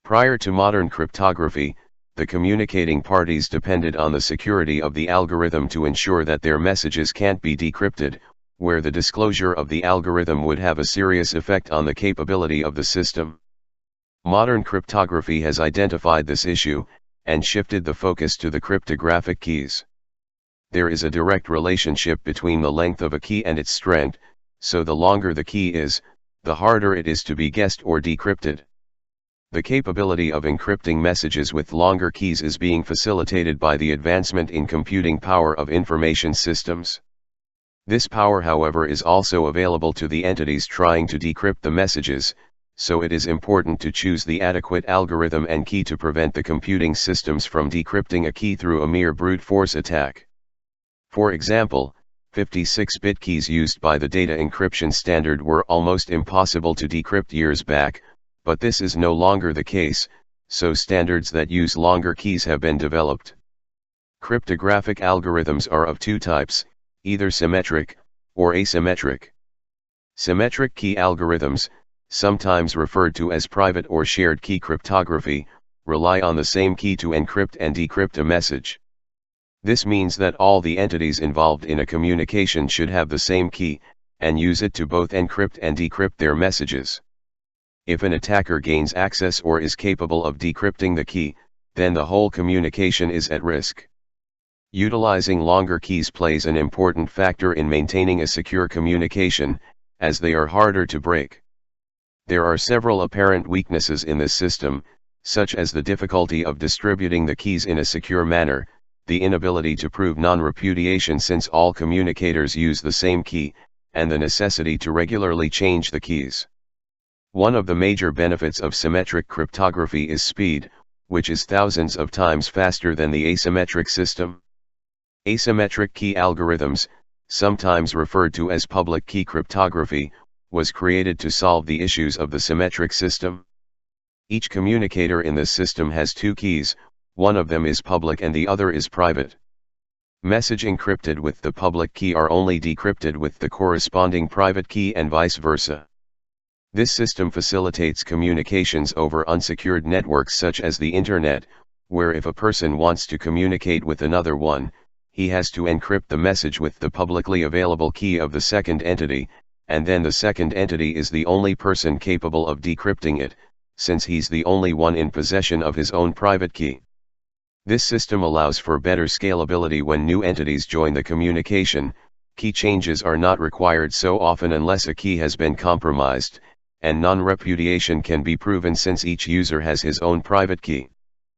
Prior to modern cryptography, the communicating parties depended on the security of the algorithm to ensure that their messages can't be decrypted, where the disclosure of the algorithm would have a serious effect on the capability of the system. Modern cryptography has identified this issue, and shifted the focus to the cryptographic keys. There is a direct relationship between the length of a key and its strength, so the longer the key is, the harder it is to be guessed or decrypted. The capability of encrypting messages with longer keys is being facilitated by the advancement in computing power of information systems. This power, however, is also available to the entities trying to decrypt the messages, so it is important to choose the adequate algorithm and key to prevent the computing systems from decrypting a key through a mere brute force attack. For example, 56-bit keys used by the data encryption standard were almost impossible to decrypt years back, but this is no longer the case, so standards that use longer keys have been developed. Cryptographic algorithms are of two types, either symmetric or asymmetric. Symmetric key algorithms, sometimes referred to as private or shared key cryptography, rely on the same key to encrypt and decrypt a message. This means that all the entities involved in a communication should have the same key, and use it to both encrypt and decrypt their messages. If an attacker gains access or is capable of decrypting the key, then the whole communication is at risk. Utilizing longer keys plays an important factor in maintaining a secure communication, as they are harder to break. There are several apparent weaknesses in this system, such as the difficulty of distributing the keys in a secure manner, the inability to prove non-repudiation since all communicators use the same key, and the necessity to regularly change the keys. One of the major benefits of symmetric cryptography is speed, which is thousands of times faster than the asymmetric system. Asymmetric key algorithms, sometimes referred to as public key cryptography, was created to solve the issues of the symmetric system. Each communicator in this system has two keys, one of them is public and the other is private. Messages encrypted with the public key are only decrypted with the corresponding private key and vice versa. This system facilitates communications over unsecured networks such as the Internet, where if a person wants to communicate with another one, he has to encrypt the message with the publicly available key of the second entity, and then the second entity is the only person capable of decrypting it, since he's the only one in possession of his own private key. This system allows for better scalability when new entities join the communication. Key changes are not required so often unless a key has been compromised, and non-repudiation can be proven since each user has his own private key.